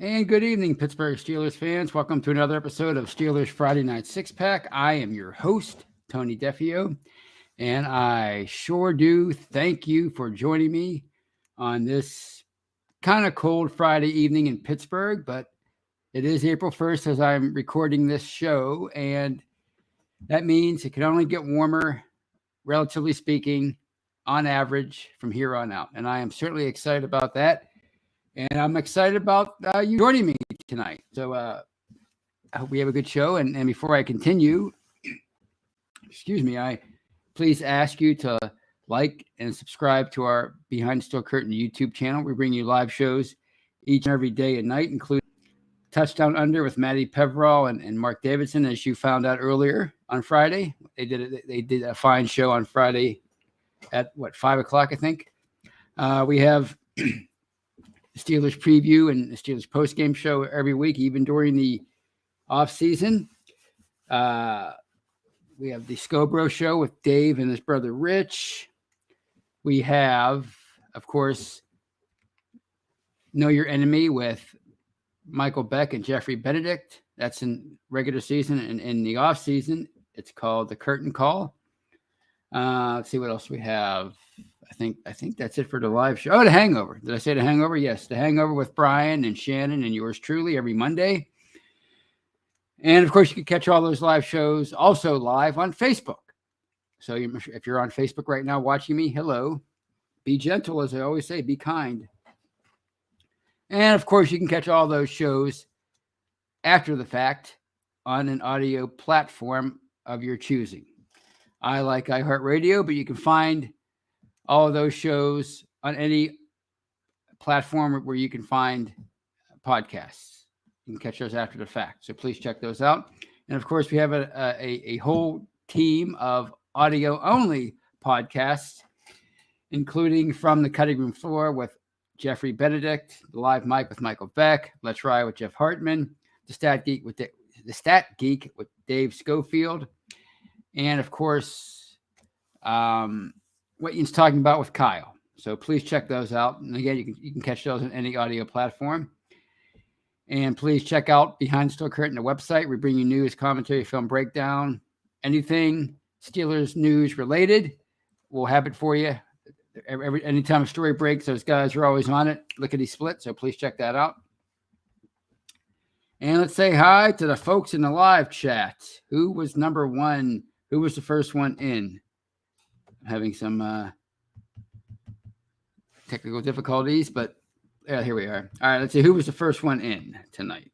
And good evening, Pittsburgh Steelers fans. Welcome to another episode of Steelers Friday Night Six Pack. I am your host, Tony Defio, and I sure do thank you for joining me on this kind of cold Friday evening in Pittsburgh, but it is April 1st as I'm recording this show, and that means it can only get warmer, relatively speaking, on average from here on out. And I am certainly excited about that. And I'm excited about you joining me tonight. So I hope we have a good show. And before I continue, I please ask you to like and subscribe to our Behind the Steel Curtain YouTube channel. We bring you live shows each and every day and night, including Touchdown Under with Maddie Pevral and Mark Davidson, as you found out earlier on Friday. They did a fine show on Friday at 5 o'clock, I think. We have Steelers preview and the Steelers post-game show every week, even during the off-season. We have the Scobro show with Dave and his brother Rich. We have, of course, Know Your Enemy with Michael Beck and Jeffrey Benedict. That's in regular season. And in the off-season, it's called The Curtain Call. Let's see what else we have. I think that's it for the live show. Oh, The Hangover. Did I say The Hangover? Yes, The Hangover with Brian and Shannon and yours truly every Monday. And, of course, you can catch all those live shows also live on Facebook. So if you're on Facebook right now watching me, hello. Be gentle, as I always say. Be kind. And, of course, you can catch all those shows after the fact on an audio platform of your choosing. I like iHeartRadio, but you can find all of those shows on any platform where you can find podcasts. You can catch those after the fact. So please check those out. And of course, we have a whole team of audio-only podcasts, including From the Cutting Room Floor with Jeffrey Benedict, The Live Mic with Michael Beck, Let's Ride with Jeff Hartman, The Stat Geek with Dave Schofield, and of course, what Ian's talking about with Kyle. So please check those out. And again, you can catch those on any audio platform. And please check out Behind the Steel Curtain, the website. We bring you news, commentary, film breakdown, anything Steelers news related. We'll have it for you. Anytime a story breaks, those guys are always on it. Lickety split. So please check that out. And let's say hi to the folks in the live chat. Who was number one? Who was the first one in? Having some technical difficulties, but here we are. All right, let's see who was the first one in tonight.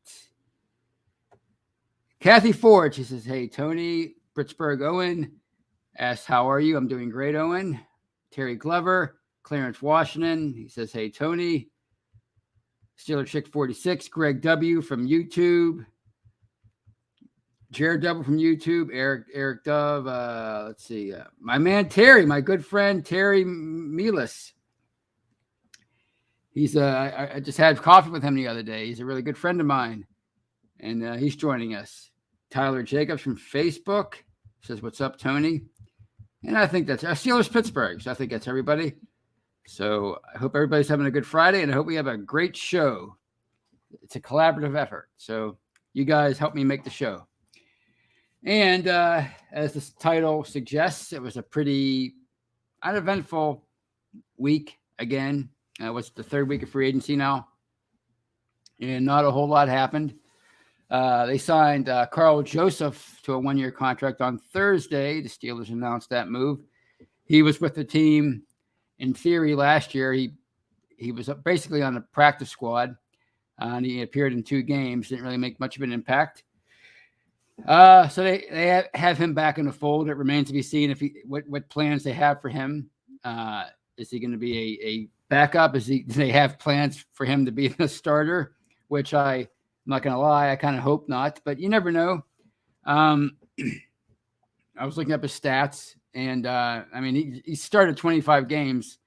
Kathy Ford, she says, hey, Tony. Pittsburgh Owen asks, how are you? I'm doing great, Owen. Terry Glover, Clarence Washington, he says, hey, Tony. Steeler Chick 46, Greg W. from YouTube. Jared Double from YouTube, Eric Dove. Let's see, my man Terry, my good friend Terry Milas. He's I just had coffee with him the other day. He's a really good friend of mine, and he's joining us. Tyler Jacobs from Facebook says, "What's up, Tony?" And I think that's Steelers Pittsburgh. So I think that's everybody. So I hope everybody's having a good Friday, and I hope we have a great show. It's a collaborative effort. So you guys help me make the show. And as the title suggests, it was a pretty uneventful week again. What's the third week of free agency now? And not a whole lot happened. They signed Carl Joseph to a one-year contract on Thursday. The Steelers announced that move. He was with the team, in theory, last year. He was basically on the practice squad, and he appeared in 2 games. Didn't really make much of an impact. So they have him back in the fold. It remains to be seen if what plans they have for him. Is he going to be a backup? Do they have plans for him to be the starter? Which I'm not going to lie, I kind of hope not, but you never know. I was looking up his stats, and I mean he started 25 games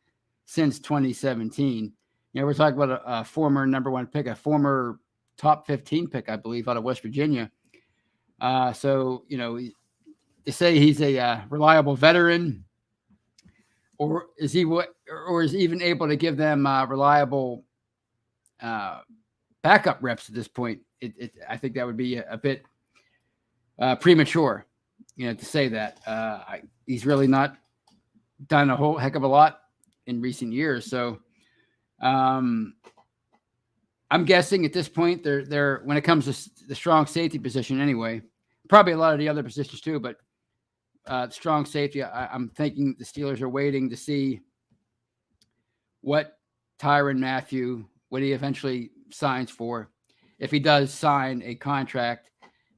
since 2017. We're talking about a former number 1 pick, a former top 15 pick, I believe, out of West Virginia. So, they say he's a reliable veteran, or is he even able to give them reliable backup reps at this point. I think that would be a bit premature, to say that. He's really not done a whole heck of a lot in recent years. So I'm guessing at this point they're when it comes to the strong safety position anyway, probably a lot of the other positions too, but strong safety, I'm thinking the Steelers are waiting to see what Tyrann Mathieu, what he eventually signs for, if he does sign a contract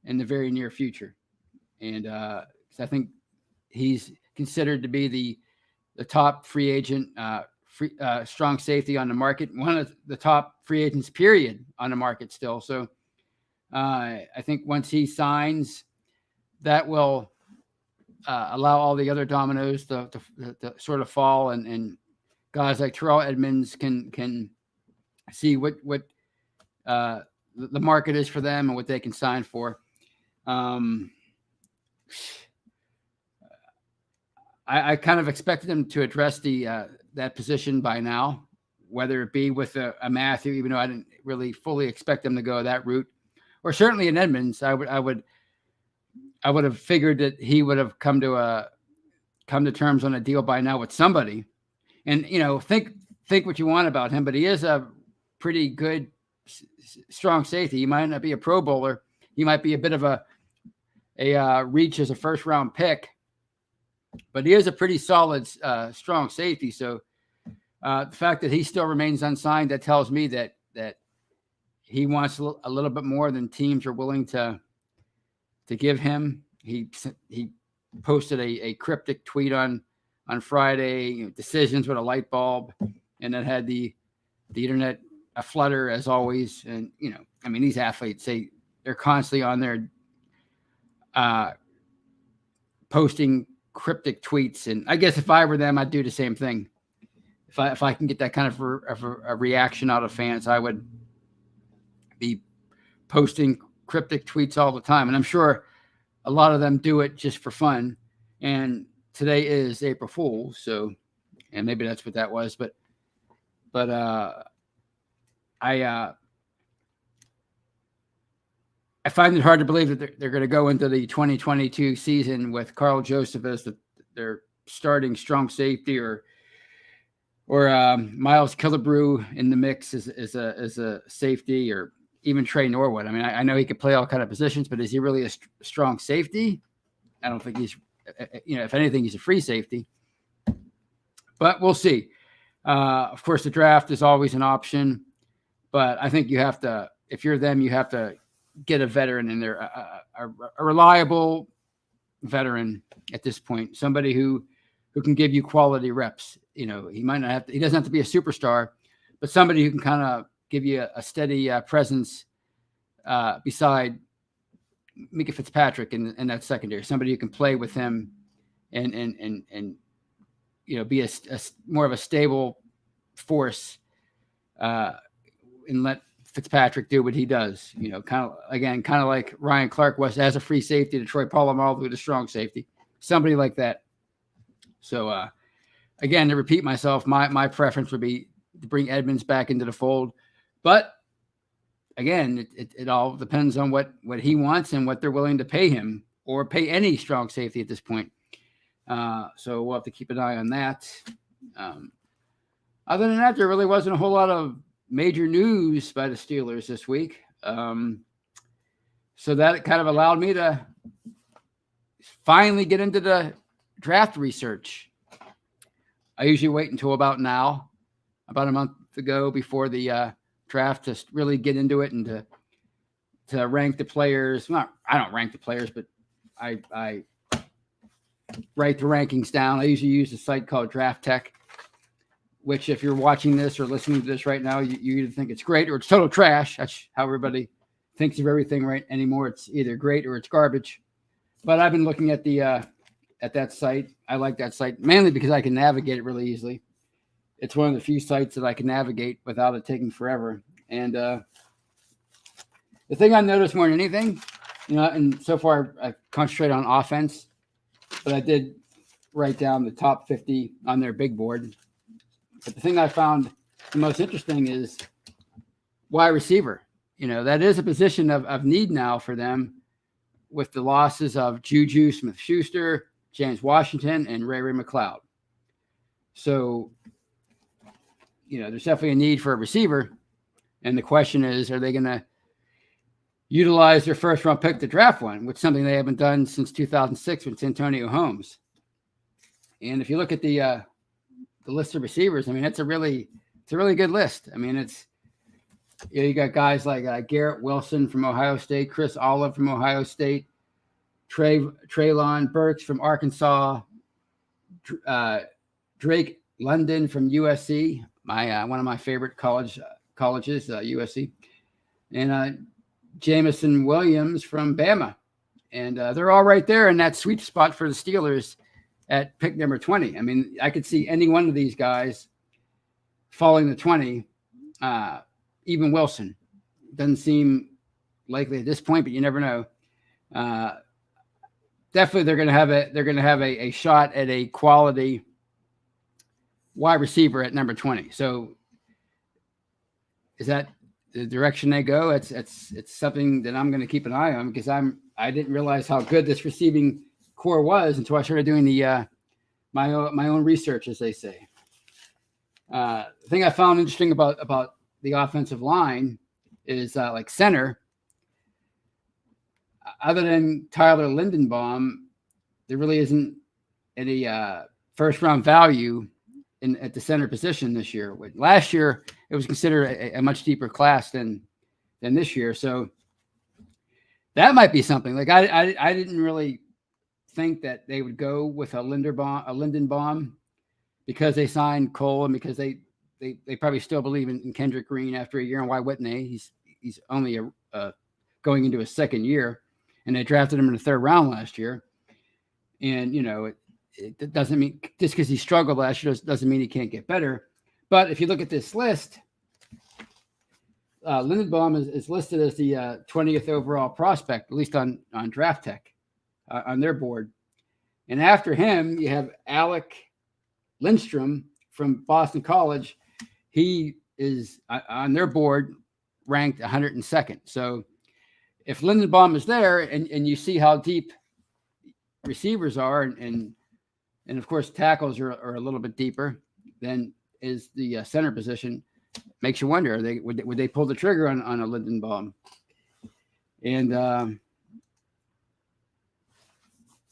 in the very near future. And I think he's considered to be the top free agent, strong safety on the market, one of the top free agents, period, on the market still. So I think once he signs, that will allow all the other dominoes to sort of fall, and guys like Terrell Edmunds can see what the market is for them and what they can sign for. I kind of expected them to address that position by now, whether it be with a Mathieu, even though I didn't really fully expect them to go that route, or certainly in Edmunds. I would have figured that he would have come to terms on a deal by now with somebody. And think what you want about him, but he is a pretty good, strong safety. He might not be a Pro Bowler. He might be a bit of a reach as a first round pick, but he is a pretty solid, strong safety. So the fact that he still remains unsigned, that tells me that he wants a little bit more than teams are willing to give him. He posted a cryptic tweet on Friday, decisions with a light bulb, and then had the internet aflutter as always. And these athletes, they're constantly on there posting cryptic tweets, and I guess if I were them, I'd do the same thing. If I can get that kind of a reaction out of fans, I would be posting cryptic tweets all the time. And I'm sure a lot of them do it just for fun. And today is April Fool's, so, and maybe that's what that was. But I find it hard to believe that they're going to go into the 2022 season with Karl Joseph as their starting strong safety, or Miles Killebrew in the mix as a safety, or even Trey Norwood. I mean, I know he could play all kind of positions, but is he really a strong safety? I don't think he's, if anything, he's a free safety. But we'll see. Of course, the draft is always an option, but I think you have to, if you're them, you have to get a veteran in there, a reliable veteran at this point, somebody who can give you quality reps. He might not have to, he doesn't have to be a superstar, but somebody who can kind of give you a steady presence beside Mika Fitzpatrick in that secondary. Somebody who can play with him and be a more of a stable force and let Fitzpatrick do what he does. Kind of like Ryan Clark was as a free safety to Troy Polamalu with a strong safety. Somebody like that. So again, to repeat myself, my preference would be to bring Edmunds back into the fold. But again, it all depends on what he wants and what they're willing to pay him, or pay any strong safety at this point. So we'll have to keep an eye on that. Other than that, there really wasn't a whole lot of major news by the Steelers this week. So that kind of allowed me to finally get into the draft research. I usually wait until about a month ago before the draft to really get into it and to rank the players. I don't rank the players, but I write the rankings down. I usually use a site called Draft Tech, which, if you're watching this or listening to this right now, you either think it's great or it's total trash. That's how everybody thinks of everything right anymore. It's either great or it's garbage. But I've been looking at that site. I like that site mainly because I can navigate it really easily. It's one of the few sites that I can navigate without it taking forever. And the thing I noticed more than anything, and so far I concentrate on offense, but I did write down the top 50 on their big board. But the thing I found the most interesting is wide receiver. that is a position of need now for them with the losses of Juju Smith-Schuster, James Washington, and Ray McLeod. So, there's definitely a need for a receiver. And the question is, are they going to utilize their first-round pick to draft one, which is something they haven't done since 2006 with Antonio Holmes. And if you look at the list of receivers, I mean, it's a really good list. I mean, it's you got guys like Garrett Wilson from Ohio State, Chris Olive from Ohio State, Treylon Burks from Arkansas, Drake London from USC, one of my favorite colleges, USC, and Jamison Williams from Bama. And they're all right there in that sweet spot for the Steelers at pick number 20. I mean, I could see any one of these guys falling to 20, even Wilson. Doesn't seem likely at this point, but you never know. Definitely they're going to have a shot at a quality wide receiver at number 20. So is that the direction they go? It's something that I'm going to keep an eye on, because I didn't realize how good this receiving core was until I started doing the my own research, as they say. The thing I found interesting about the offensive line is like center. Other than Tyler Lindenbaum, there really isn't any first round value at the center position this year. Last year, it was considered a much deeper class than this year. So that might be something. Like I didn't really think that they would go with a Lindenbaum because they signed Cole and because they probably still believe in Kendrick Green after a year. And why wouldn't they? He's only going into his second year, and they drafted him in the third round last year. And it doesn't mean just because he struggled last year doesn't mean he can't get better. But if you look at this list, Lindenbaum is listed as the 20th overall prospect, at least on Draft Tech, on their board. And after him, you have Alec Lindstrom from Boston College. He is on their board ranked 102nd. So if Lindenbaum is there and you see how deep receivers are and of course tackles are a little bit deeper than is the center position, makes you wonder, would they pull the trigger on a Lindenbaum? And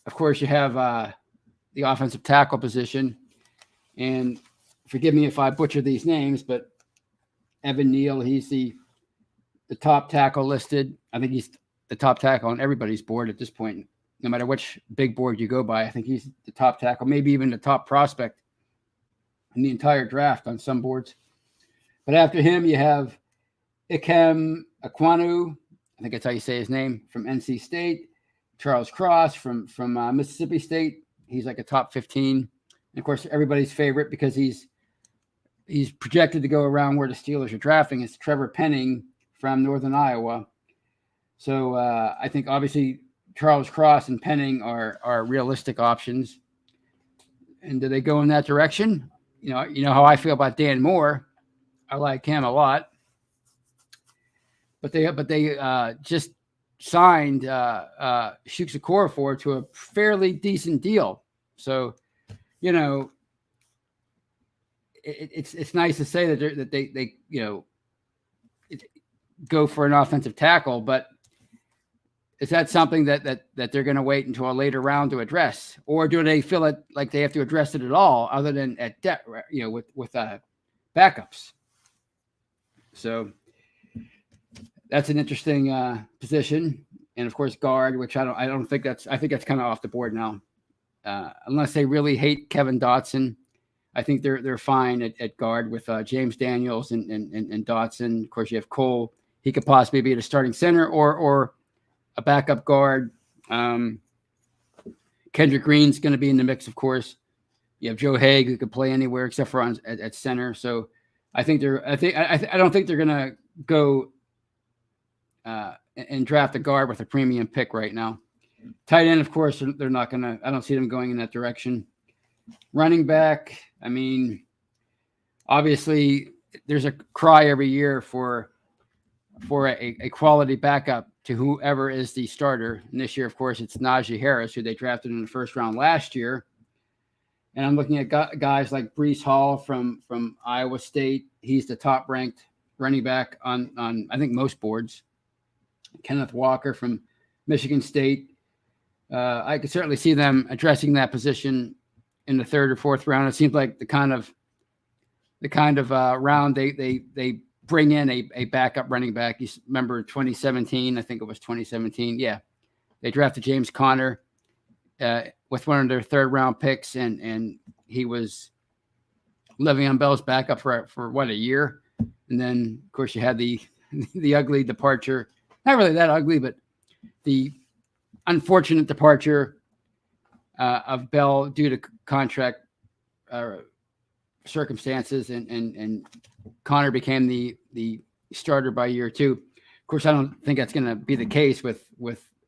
of course you have the offensive tackle position, and forgive me if I butcher these names, but Evan Neal, he's the top tackle listed. I think he's the top tackle on everybody's board at this point. No matter which big board you go by, I think he's the top tackle, maybe even the top prospect in the entire draft on some boards. But after him, you have Ikem Ekwonu, I think that's how you say his name, from NC State. Charles Cross from Mississippi State. He's like a top 15. And of course, everybody's favorite, because he's projected to go around where the Steelers are drafting, is Trevor Penning from Northern Iowa. So I think obviously Charles Cross and Penning are realistic options. And do they go in that direction? You know how I feel about Dan Moore. I like him a lot. But they just signed Chuks Okorafor to a fairly decent deal. So, it's nice to say that they go for an offensive tackle, but is that something that they're going to wait until a later round to address, or do they feel it like they have to address it at all, other than at depth, with backups? So that's an interesting position, and of course guard, which I think that's kind of off the board now, unless they really hate Kevin Dotson. I think they're fine at guard with James Daniels and Dotson. Of course, you have Cole. He could possibly be the starting center or a backup guard. Kendrick Green's going to be in the mix, of course. You have Joe Haig, who could play anywhere except for at center. So I don't think they're going to go and draft a guard with a premium pick right now. Tight end, of course, they're not going to. I don't see them going in that direction. Running back, I mean, obviously, there's a cry every year for for a quality backup to whoever is the starter. And this year, of course, it's Najee Harris, who they drafted in the first round last year. And I'm looking at guys like Breece Hall from Iowa State. He's the top ranked running back on I think most boards. Kenneth Walker from Michigan State. I could certainly see them addressing that position in the third or fourth round. It seems like the kind of round they bring in a backup running back. You remember 2017? I think it was 2017. Yeah, they drafted James Conner with one of their third round picks, and he was Le'Veon Bell's backup for what, a year, and then of course you had the ugly departure. Not really that ugly, but the unfortunate departure of Bell due to contract circumstances, and Conner became the starter by year two. Of course, I don't think that's going to be the case with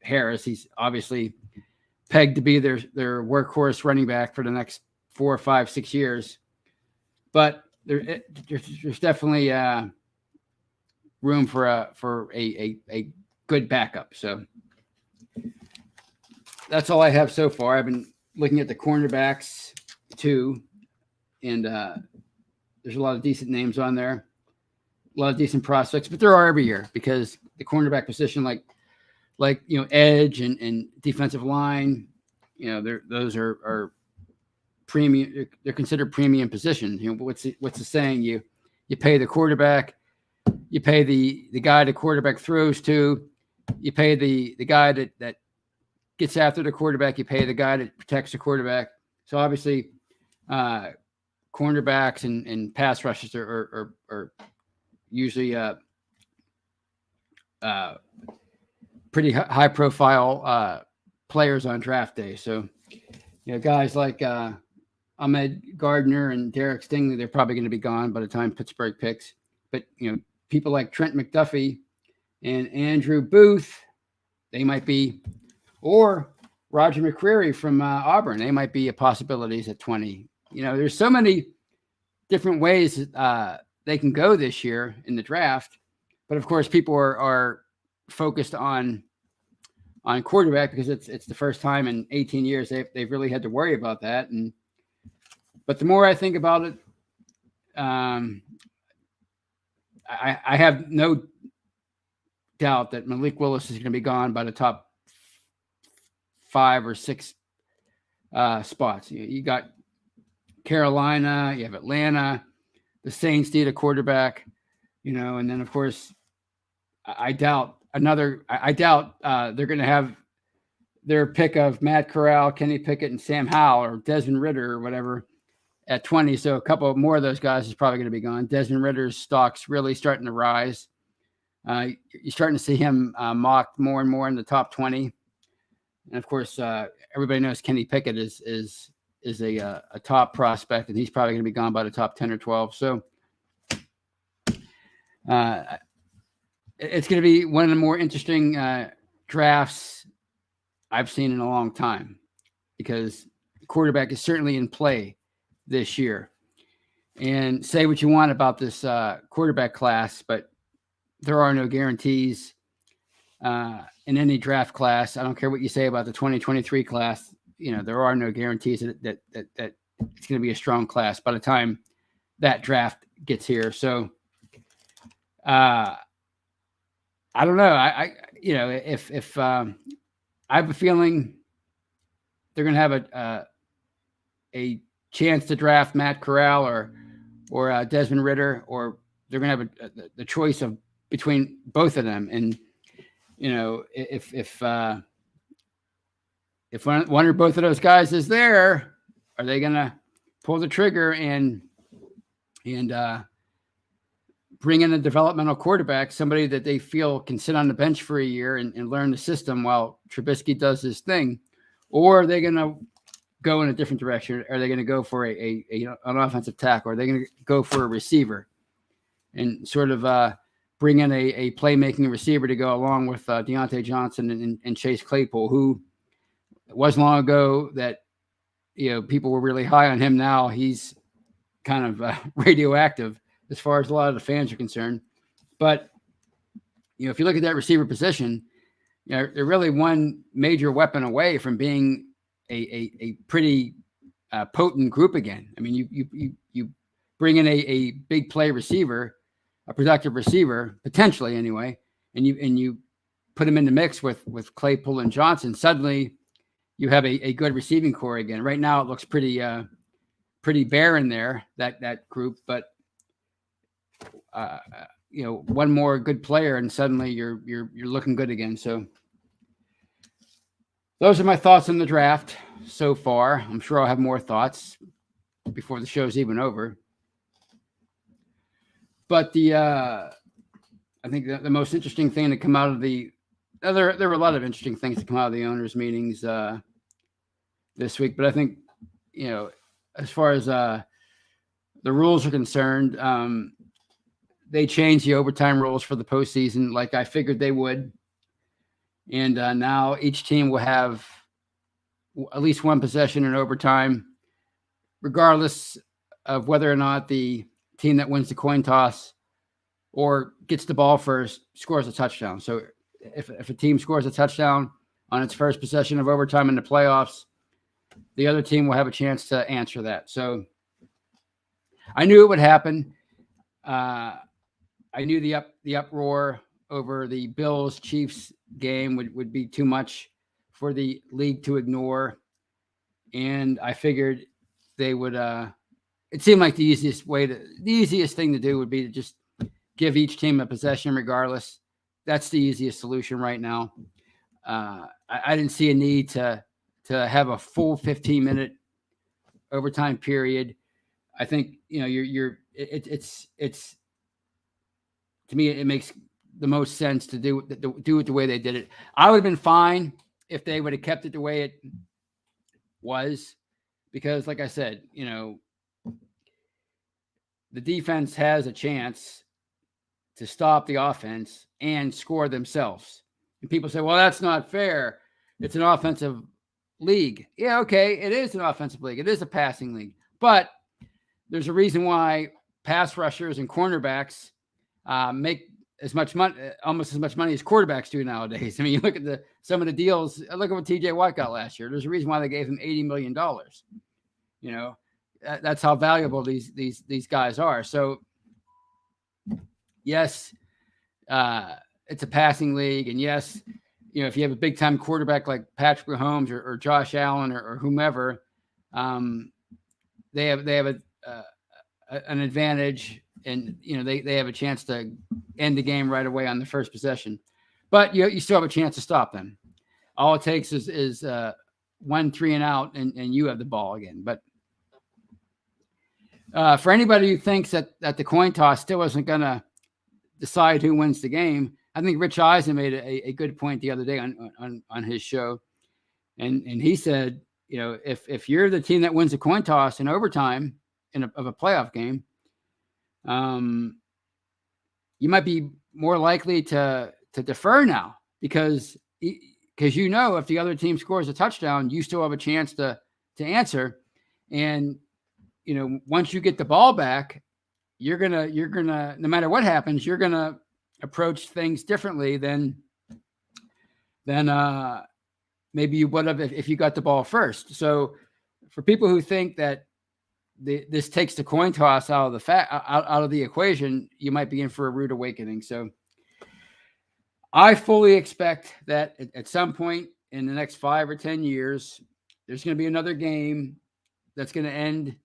Harris. He's obviously pegged to be their workhorse running back for the next 4, 5, 6 years. But there's definitely room for a good backup. So that's all I have so far. I've been looking at the cornerbacks too, and there's a lot of decent names on there, a lot of decent prospects, but there are every year, because the cornerback position, like edge and defensive line, those are premium. They're considered premium positions. What's the saying? You pay the quarterback, you pay the guy the quarterback throws to, you pay the guy that gets after the quarterback, you pay the guy that protects the quarterback. So obviously, cornerbacks and pass rushers are usually pretty high profile players on draft day. So, guys like Ahmed Gardner and Derek Stingley, they're probably going to be gone by the time Pittsburgh picks. But, people like Trent McDuffie and Andrew Booth, they might be, or Roger McCreary from Auburn, they might be possibilities at 20. There's so many different ways they can go this year in the draft. But of course, people are focused on quarterback because it's the first time in 18 years they've really had to worry about that. But the more I think about it, I have no doubt that Malik Willis is going to be gone by the top 5 or 6 spots. You got Carolina, you have Atlanta, the Saints need a quarterback, and then of course, I doubt they're going to have their pick of Matt Corral, Kenny Pickett, and Sam Howell or Desmond Ridder or whatever at 20. So a couple more of those guys is probably going to be gone. Desmond Ridder's stock's really starting to rise. You're starting to see him mocked more and more in the top 20. And of course, everybody knows Kenny Pickett is a top prospect, and he's probably going to be gone by the top 10 or 12. So it's going to be one of the more interesting drafts I've seen in a long time, because quarterback is certainly in play this year. And say what you want about this quarterback class, but there are no guarantees in any draft class. I don't care what you say about the 2023 class. There are no guarantees that it's going to be a strong class by the time that draft gets here. So I don't know. If I have a feeling they're going to have a chance to draft Matt Corral or Desmond Ridder, or they're going to have the choice of between both of them. And if one or both of those guys is there, are they going to pull the trigger and bring in a developmental quarterback, somebody that they feel can sit on the bench for a year and learn the system while Trubisky does his thing? Or are they going to go in a different direction? Are they going to go for an offensive tackle? Are they going to go for a receiver and sort of bring in a playmaking receiver to go along with Deontay Johnson and Chase Claypool, who it wasn't long ago that people were really high on him. Now he's kind of radioactive as far as a lot of the fans are concerned. But if you look at that receiver position, they're really one major weapon away from being a pretty potent group again. I mean, you bring in a big play receiver, a productive receiver, potentially anyway, and you put him in the mix with Claypool and Johnson. Suddenly, you have a good receiving core again. Right now, it looks pretty barren there, that group, but one more good player and suddenly you're looking good again. So those are my thoughts on the draft so far. I'm sure I'll have more thoughts before the show's even over. But I think the most interesting thing to come out of there were a lot of interesting things to come out of the owners' meetings this week. But I think, as far as the rules are concerned, they changed the overtime rules for the postseason, like I figured they would. And now each team will have at least one possession in overtime, regardless of whether or not the team that wins the coin toss or gets the ball first scores a touchdown. So if a team scores a touchdown on its first possession of overtime in the playoffs, the other team will have a chance to answer that. So I knew it would happen. I knew the uproar over the Bills-Chiefs game would be too much for the league to ignore, and I figured they would. It seemed like the easiest thing to do would be to just give each team a possession, regardless. That's the easiest solution right now. I didn't see a need to have a full 15-minute overtime period. I think it's to me, it makes the most sense to do it the way they did it. I would have been fine if they would have kept it the way it was, because, like I said, the defense has a chance to stop the offense and score themselves. And people say, well, that's not fair. It's an offensive league. Yeah, okay, it is an offensive league. It is a passing league. But there's a reason why pass rushers and cornerbacks make as much money, almost as much money as quarterbacks do nowadays. I mean, you look at some of the deals. Look at what T.J. Watt got last year. There's a reason why they gave him $80 million. That's how valuable these guys are. So, yes, it's a passing league, and yes, if you have a big time quarterback like Patrick Mahomes or Josh Allen or whomever, they have an advantage. And, they have a chance to end the game right away on the first possession. But you still have a chance to stop them. All it takes is 1 3 and out, and you have the ball again. But for anybody who thinks that the coin toss still isn't going to decide who wins the game, I think Rich Eisen made a good point the other day on his show. And he said, if you're the team that wins the coin toss in overtime of a playoff game, you might be more likely to defer now because if the other team scores a touchdown, you still have a chance to answer. And once you get the ball back, you're gonna no matter what happens, you're gonna approach things differently than maybe you would have if you got the ball first. So for people who think that this takes the coin toss out of the equation, you might be in for a rude awakening. So I fully expect that at some point in the next 5 or 10 years, there's going to be another game that's going to end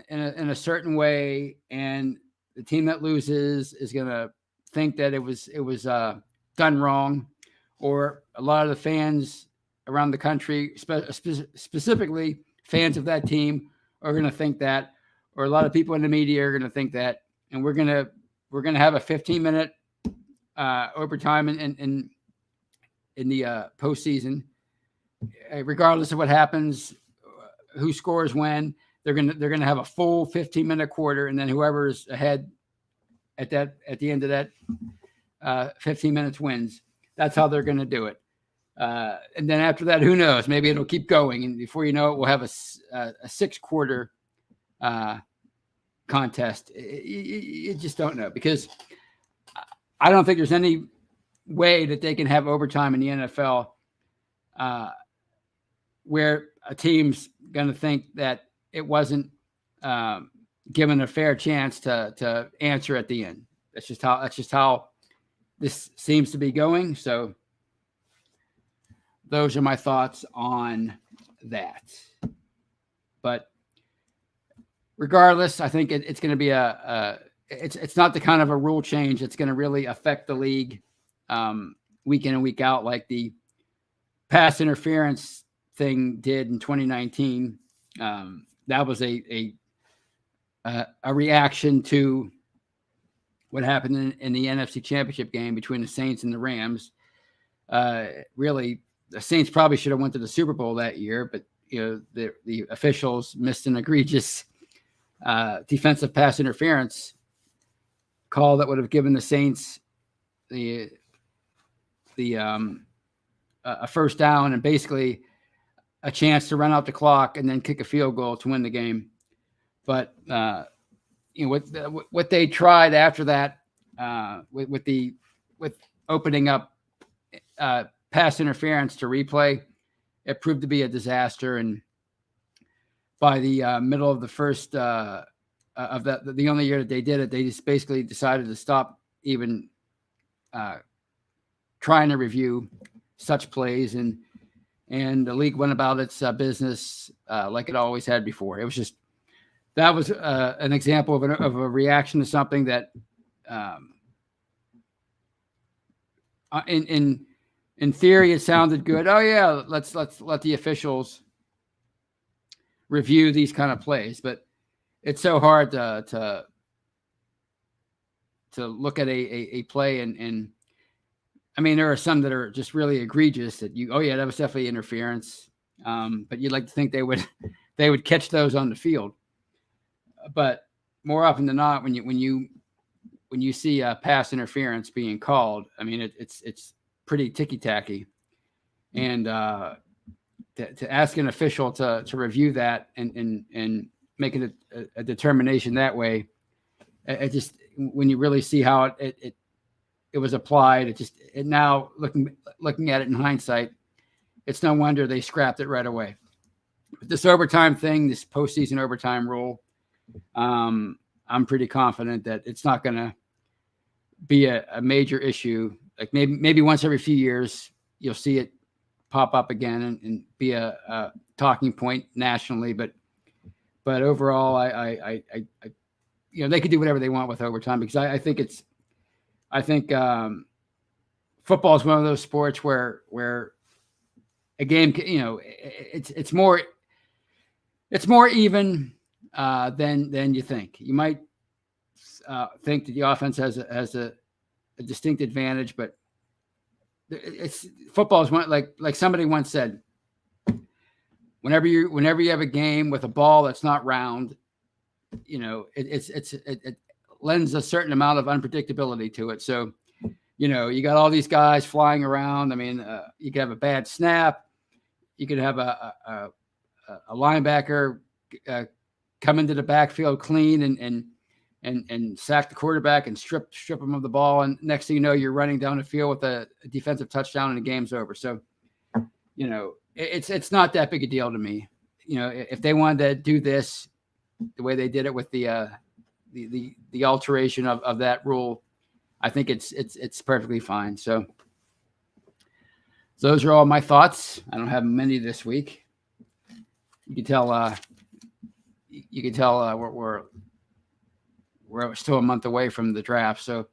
in a certain way, and the team that loses is going to think that it was done wrong, or a lot of the fans around the country, specifically fans of that team, are going to think that, or a lot of people in the media are going to think that, and we're going to have a 15-minute overtime in the postseason, regardless of what happens, who scores when. They're going to have a full 15-minute quarter, and then whoever's ahead at the end of that 15 minutes wins. That's how they're going to do it. And then after that, who knows? Maybe it'll keep going, and before you know it, we'll have a 6-quarter contest. You just don't know, because I don't think there's any way that they can have overtime in the NFL where a team's going to think that it wasn't given a fair chance to answer at the end. That's just how this seems to be going. So those are my thoughts on that. But regardless, I think it's going to be it's not the kind of a rule change that's going to really affect the league week in and week out like the pass interference thing did in 2019. That was a reaction to what happened in the NFC Championship game between the Saints and the Rams. Really, the Saints probably should have went to the Super Bowl that year, but the officials missed an egregious defensive pass interference call that would have given the Saints a first down and basically a chance to run out the clock and then kick a field goal to win the game. But what they tried after that with opening up pass interference to replay, it proved to be a disaster. And by the middle of the first of the only year that they did it, they just basically decided to stop even trying to review such plays, and the league went about its business like it always had before. It was just that was an example of a reaction to something that in theory it sounded good. Oh yeah, let's let the officials review these kind of plays, but it's so hard to look at a play and I mean, there are some that are just really egregious that that was definitely interference. But you'd like to think they would catch those on the field. But more often than not, when you see a pass interference being called, I mean, it's pretty ticky-tacky. And to ask an official to review that and make it a determination that way, it just, when you really see how it was applied, it now looking at it in hindsight, it's no wonder they scrapped it right away. But this overtime thing, this postseason overtime rule, I'm pretty confident that it's not going to be a major issue. Like maybe once every few years, you'll see it pop up again and be a talking point nationally. But overall, I they could do whatever they want with overtime, because I think football is one of those sports where a game, it's more even than you think. You might think that the offense has a distinct advantage, but football is one, like somebody once said, whenever you have a game with a ball that's not round, it lends a certain amount of unpredictability to it. So, you got all these guys flying around. I mean, you could have a bad snap. You could have a linebacker come into the backfield clean and sack the quarterback and strip him of the ball. And next thing you know, you're running down the field with a defensive touchdown and the game's over. So, it's not that big a deal to me. If they wanted to do this the way they did it with the alteration of that rule, I think it's perfectly fine. So those are all my thoughts. I don't have many this week. You can tell we're still a month away from the draft, so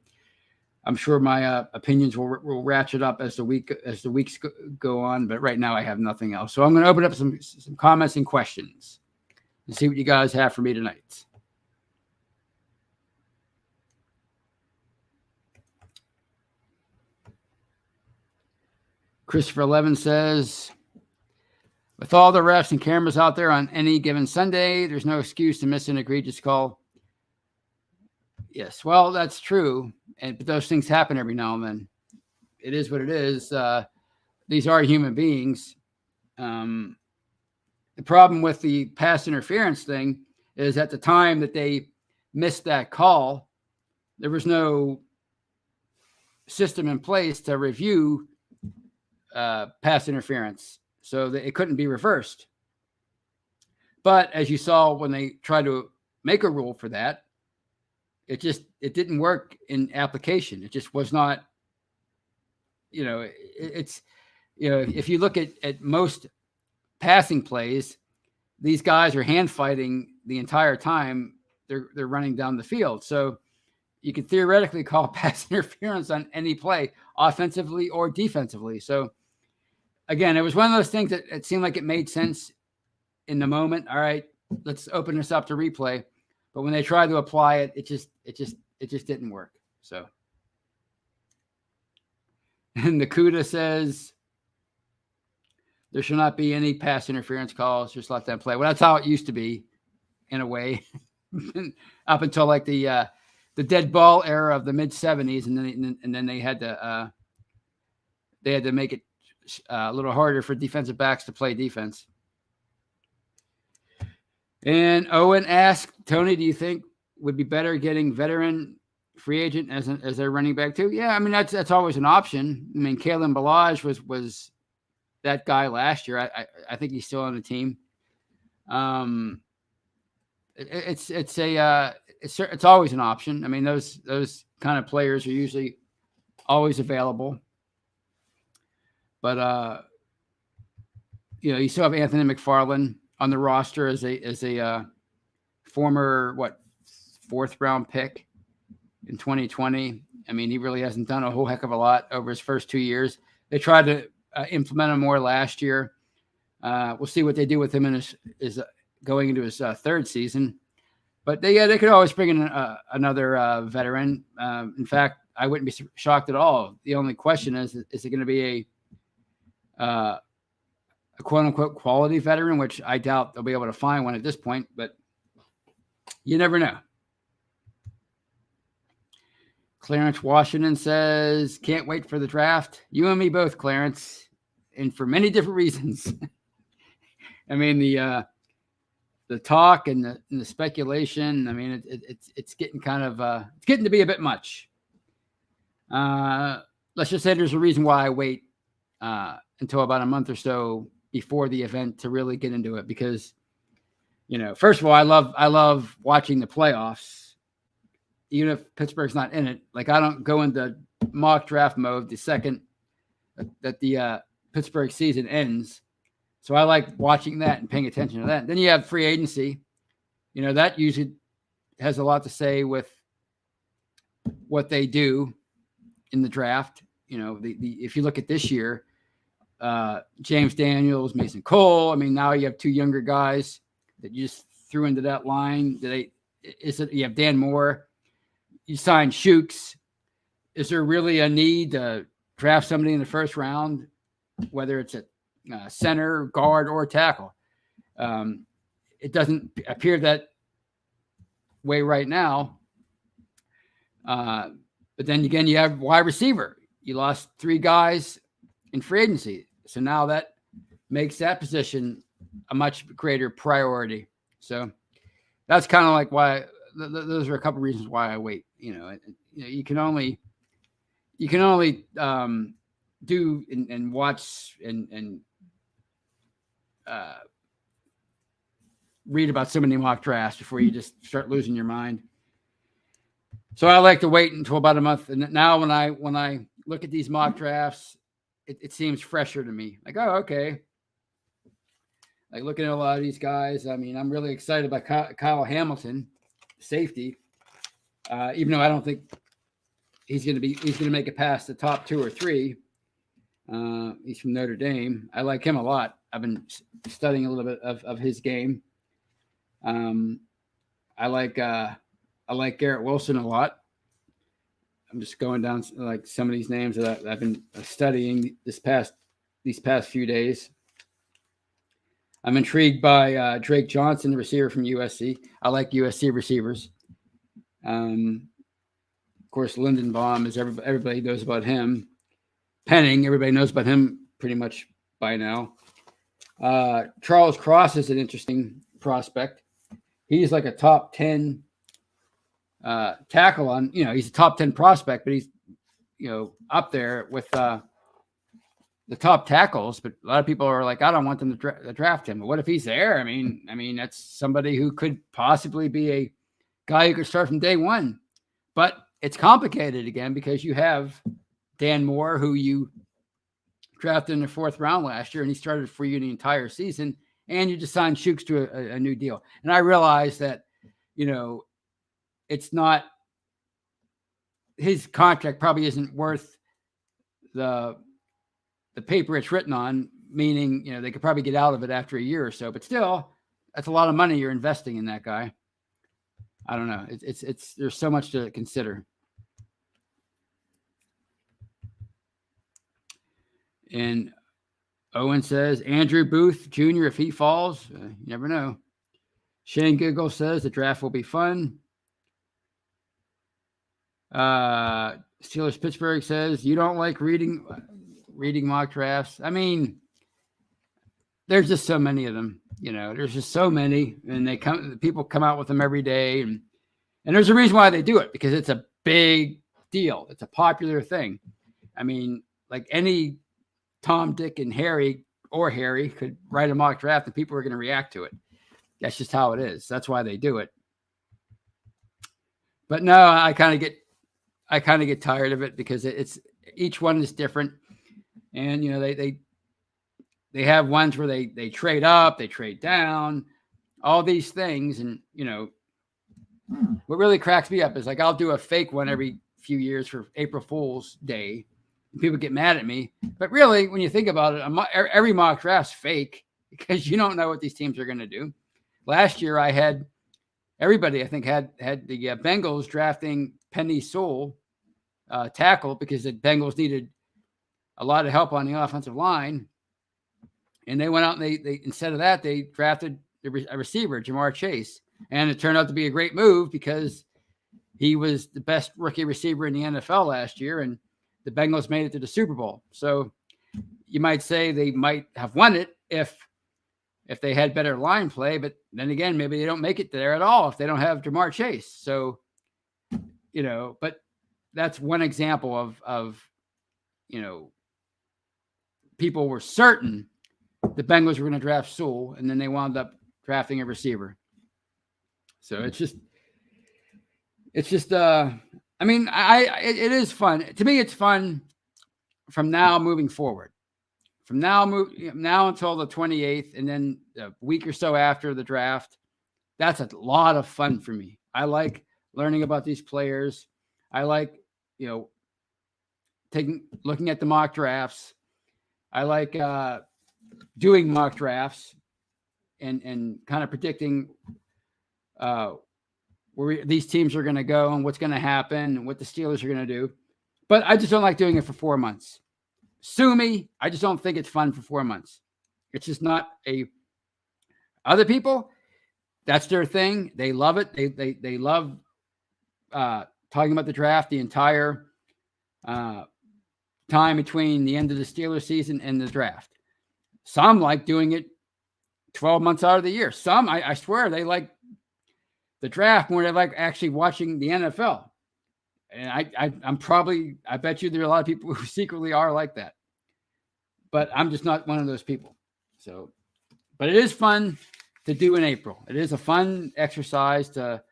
I'm sure my opinions will ratchet up as the weeks go on. But right now I have nothing else. So I'm going to open up some comments and questions and see what you guys have for me tonight. Christopher Levin says, with all the refs and cameras out there on any given Sunday, there's no excuse to miss an egregious call. Yes, well, that's true. But those things happen every now and then. It is what it is. These are human beings. The problem with the pass interference thing is at the time that they missed that call, there was no system in place to review pass interference, so that it couldn't be reversed. But as you saw when they tried to make a rule for that, it didn't work in application. It just was not, it's, if you look at most passing plays, these guys are hand fighting the entire time they're running down the field. So you could theoretically call pass interference on any play, offensively or defensively. So again, it was one of those things that it seemed like it made sense in the moment. All right, let's open this up to replay. But when they tried to apply it, it just didn't work. So, and Nakuda says there should not be any pass interference calls. Just let them play. Well, that's how it used to be, in a way, up until like the dead ball era of the mid '70s, and then they had to make it a little harder for defensive backs to play defense. And Owen asked, Tony, do you think would be better getting veteran free agent as their running back too? Yeah, I mean that's always an option. I mean, Kalen Ballage was that guy last year. I think he's still on the team. It's always an option. I mean, those kind of players are usually always available. But you still have Anthony McFarland on the roster as a former 4th round pick in 2020. I mean, he really hasn't done a whole heck of a lot over his first 2 years. They tried to implement him more last year. We'll see what they do with him in his going into his 3rd season. But they could always bring in another veteran. In fact, I wouldn't be shocked at all. The only question is it going to be a quote unquote quality veteran, which I doubt they'll be able to find one at this point, but you never know. Clarence Washington says, can't wait for the draft. You and me both, Clarence, and for many different reasons. I mean, the talk and the speculation, I mean, it's getting kind of, it's getting to be a bit much. Let's just say there's a reason why I wait until about a month or so before the event to really get into it, because, first of all, I love watching the playoffs, even if Pittsburgh's not in it. Like, I don't go into mock draft mode the second that the Pittsburgh season ends. So I like watching that and paying attention to that. Then you have free agency. That usually has a lot to say with what they do in the draft. If you look at this year, James Daniels, Mason Cole. I mean, now you have 2 younger guys that you just threw into that line. You have Dan Moore. You signed Shooks. Is there really a need to draft somebody in the 1st round, whether it's a center, guard, or tackle? It doesn't appear that way right now. But then again, you have wide receiver. You lost 3 guys in free agency. So now that makes that position a much greater priority. So that's kind of like why those are a couple reasons why I wait. You can only do and watch and read about so many mock drafts before you just start losing your mind. So I like to wait until about a month. And now when I look at these mock drafts, it seems fresher to me. Like, oh, okay. Like, looking at a lot of these guys, I mean, I'm really excited about Kyle Hamilton, safety. Even though I don't think he's going to make it past the top 2 or 3. He's from Notre Dame. I like him a lot. I've been studying a little bit of his game. I like Garrett Wilson a lot. I'm just going down like some of these names that I've been studying these past few days. I'm intrigued by Drake Johnson, the receiver from USC. I like USC receivers. Of course, Lindenbaum is everybody knows about him. Penning, everybody knows about him pretty much by now. Charles Cross is an interesting prospect. He's like a top 10 tackle on, he's a top 10 prospect, but he's up there with the top tackles, but a lot of people are like, I don't want them to draft him. But what if he's there? I mean, that's somebody who could possibly be a guy who could start from day one. But it's complicated again because you have Dan Moore, who you drafted in the 4th round last year, and he started for you the entire season, and you just signed Shooks to a new deal. And I realize that, it's not, his contract probably isn't worth the paper it's written on, meaning, they could probably get out of it after a year or so, but still, that's a lot of money you're investing in that guy. I don't know. It's there's so much to consider. And Owen says, Andrew Booth Jr., if he falls, you never know. Shane Giggle says the draft will be fun. Steelers Pittsburgh says, you don't like reading mock drafts. I mean, there's just so many of them. There's just so many, and people come out with them every day, and there's a reason why they do it, because it's a big deal. It's a popular thing. I mean, like any Tom, Dick, and Harry could write a mock draft, and people are going to react to it. That's just how it is. That's why they do it. But no, I kind of get tired of it because it's each one is different, and they have ones where they trade up, they trade down, all these things. And, what really cracks me up is, like, I'll do a fake one every few years for April Fool's Day. And people get mad at me. But really, when you think about it, every mock draft's fake because you don't know what these teams are going to do. Last year, I had everybody, I think, had the Bengals drafting Penei Sewell, tackle, because the Bengals needed a lot of help on the offensive line. And they went out and they instead of that, they drafted a receiver, Jamar Chase. And it turned out to be a great move because he was the best rookie receiver in the NFL last year, and the Bengals made it to the Super Bowl. So you might say they might have won it if they had better line play, but then again, maybe they don't make it there at all if they don't have Jamar Chase. So, but that's one example of people were certain the Bengals were going to draft Sewell, and then they wound up drafting a receiver. So it is fun. To me, it's fun from now moving forward. From now until the 28th, and then a week or so after the draft. That's a lot of fun for me. I like learning about these players. I like, looking at the mock drafts. I like doing mock drafts and kind of predicting where these teams are going to go and what's going to happen and what the Steelers are going to do. But I just don't like doing it for 4 months. Sue me. I just don't think it's fun for 4 months. It's just not other people, that's their thing. They love it. They love talking about the draft the entire time between the end of the Steelers season and the draft. Some like doing it 12 months out of the year. Some, I swear, they like the draft more than they like actually watching the NFL. And I bet you there are a lot of people who secretly are like that. But I'm just not one of those people. So, but it is fun to do in April. It is a fun exercise to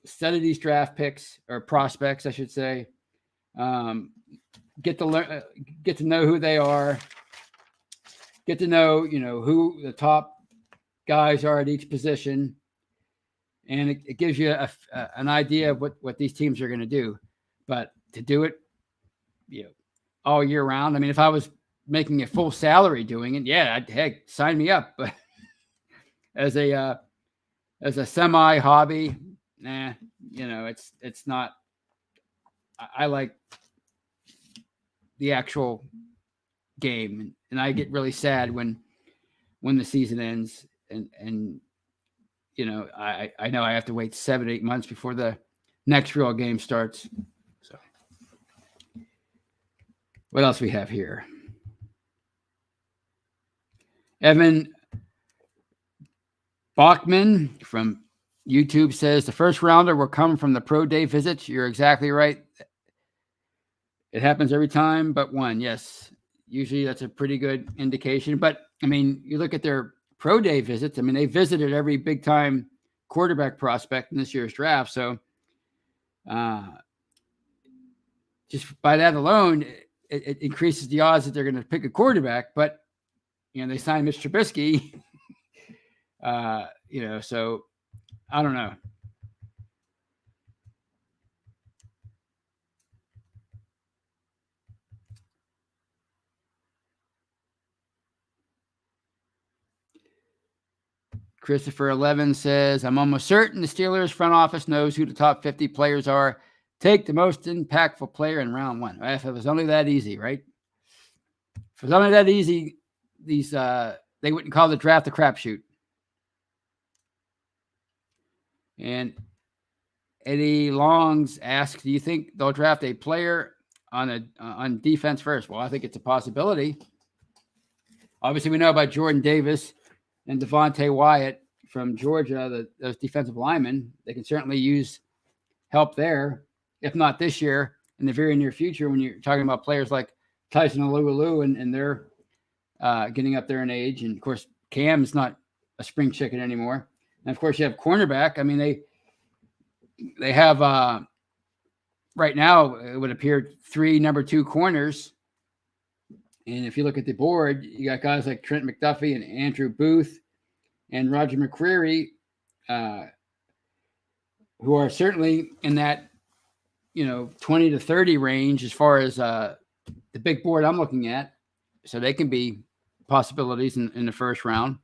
study these draft picks, or prospects, I should say. Get to know who they are. Get to know, who the top guys are at each position. And it gives you an idea of what these teams are going to do. But to do it, all year round. I mean, if I was making a full salary doing it, yeah, heck, sign me up. But as a semi hobby, nah, it's not. I like the actual game, and I get really sad when the season ends, and I know I have to wait 7-8 months before the next real game starts. So, what else we have here? Evan Bachman from YouTube says the first rounder will come from the pro day visits. You're exactly right, It happens every time but one. Yes. Usually that's a pretty good indication. But, I mean, you look at their pro day visits. I mean, they visited every big-time quarterback prospect in this year's draft. So just by that alone, it increases the odds that they're going to pick a quarterback. But, they signed Mitch Trubisky. So I don't know. Christopher 11 says, I'm almost certain the Steelers front office knows who the top 50 players are. Take the most impactful player in round one. If it was only that easy, right? If it was only that easy, they wouldn't call the draft a crapshoot. And Eddie Longs asks, do you think they'll draft a player on defense first? Well, I think it's a possibility. Obviously, we know about Jordan Davis and Devontae Wyatt from Georgia, those defensive linemen. They can certainly use help there, if not this year, in the very near future, when you're talking about players like Tyson Alualu and they're getting up there in age. And, of course, Cam's not a spring chicken anymore. And, of course, you have cornerback. I mean, they have right now, it would appear 3 number 2 corners. And if you look at the board, you got guys like Trent McDuffie and Andrew Booth and Roger McCreary, who are certainly in that, 20 to 30 range as far as the big board I'm looking at. So they can be possibilities in the first round.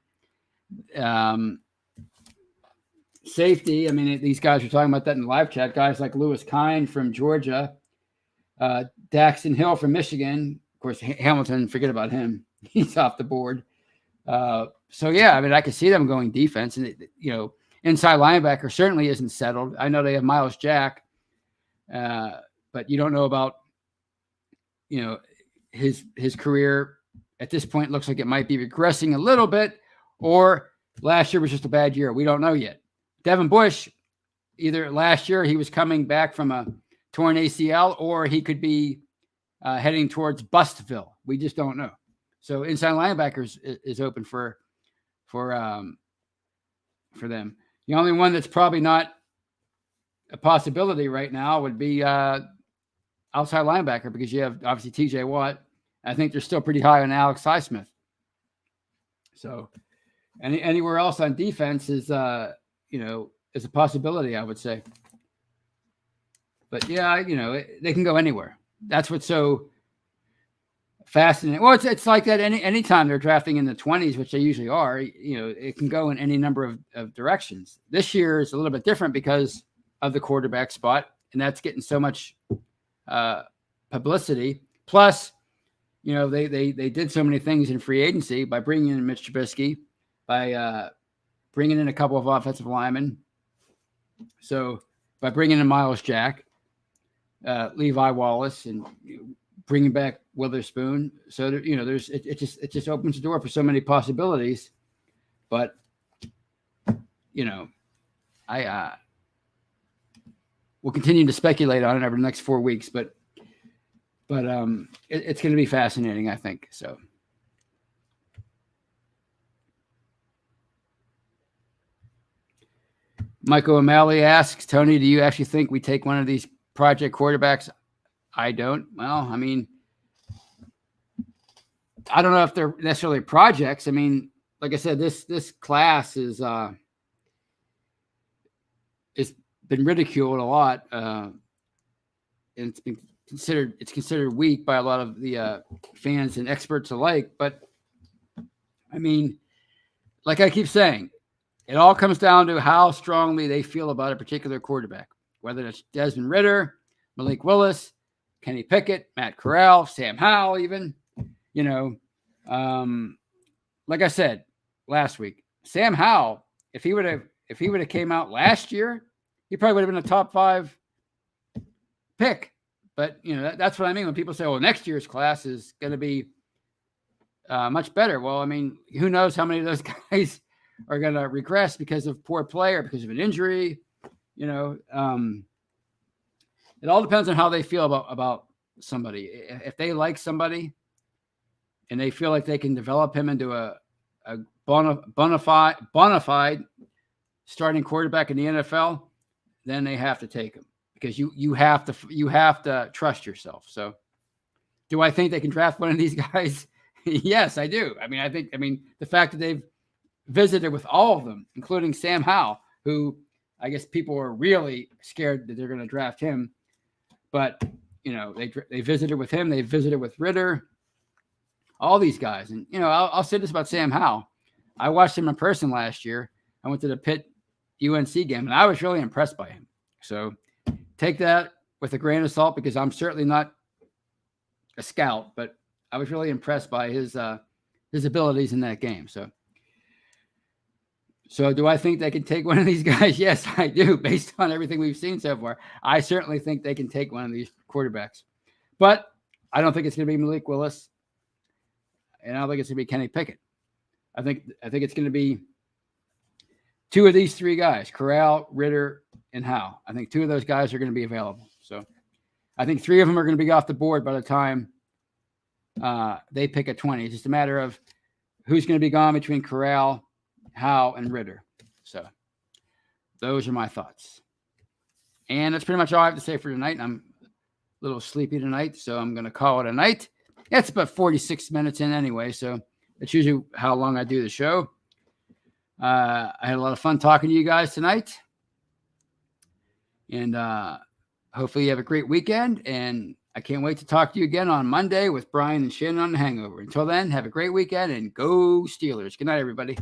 Safety, I mean, these guys are talking about that in the live chat. Guys like Lewis Kine from Georgia, Daxton Hill from Michigan. Of course, Hamilton, forget about him. He's off the board. So, yeah, I mean, I could see them going defense. And, inside linebacker certainly isn't settled. I know they have Miles Jack, but you don't know about, his career at this point. Looks like it might be regressing a little bit, or last year was just a bad year. We don't know yet. Devin Bush, either last year he was coming back from a torn ACL, or he could be heading towards Bustville. We just don't know. So inside linebackers is open for them. The only one that's probably not a possibility right now would be outside linebacker, because you have obviously TJ Watt. I think they're still pretty high on Alex Highsmith. So anywhere else on defense is is a possibility, I would say. But yeah, they can go anywhere. That's what's so fascinating. Well, it's like that anytime they're drafting in the 20s, which they usually are, it can go in any number of directions. This year is a little bit different because of the quarterback spot, and that's getting so much publicity. Plus, they did so many things in free agency by bringing in Mitch Trubisky, by bringing in a couple of offensive linemen. So by bringing in Miles Jack, Levi Wallace, and bringing back Witherspoon, so it just opens the door for so many possibilities. But I will continue to speculate on it over the next 4 weeks, but it's going to be fascinating, I think. So. Michael O'Malley asks, Tony, do you actually think we take one of these project quarterbacks? I don't. Well, I mean, I don't know if they're necessarily projects. I mean, like I said, this class is it's been ridiculed a lot, and it's considered weak by a lot of the fans and experts alike. But I mean, like I keep saying, it all comes down to how strongly they feel about a particular quarterback, whether it's Desmond Ridder, Malik Willis, Kenny Pickett, Matt Corral, Sam Howell, even. Like I said last week, Sam Howell, if he would have came out last year, he probably would have been a top 5 pick. But that's what I mean when people say, "Well, next year's class is going to be much better." Well, I mean, who knows how many of those guys are going to regress because of poor play or because of an injury. It all depends on how they feel about somebody. If they like somebody and they feel like they can develop him into a bona fide starting quarterback in the NFL, then they have to take him, because you have to trust yourself. So, do I think they can draft one of these guys? Yes, I do. I mean, the fact that they've visited with all of them, including Sam Howell, who I guess people are really scared that they're going to draft him, but they visited with him. They visited with Ridder, all these guys. And I'll say this about Sam Howell. I watched him in person last year. I went to the Pitt UNC game, and I was really impressed by him. So take that with a grain of salt, because I'm certainly not a scout, but I was really impressed by his abilities in that game. So do I think they can take one of these guys? Yes, I do. Based on everything we've seen so far, I certainly think they can take one of these quarterbacks. But I don't think it's going to be Malik Willis, and I don't think it's going to be Kenny Pickett. I think it's going to be two of these three guys: Corral, Ridder, and Howell. I think two of those guys are going to be available. So I think three of them are going to be off the board by the time they pick at 20. It's just a matter of who's going to be gone between Corral, Howell, and Ridder. So those are my thoughts. And that's pretty much all I have to say for tonight. I'm a little sleepy tonight, so I'm going to call it a night. It's about 46 minutes in anyway, so that's usually how long I do the show. I had a lot of fun talking to you guys tonight. And hopefully you have a great weekend. And I can't wait to talk to you again on Monday with Brian and Shannon on The Hangover. Until then, have a great weekend and go Steelers. Good night, everybody.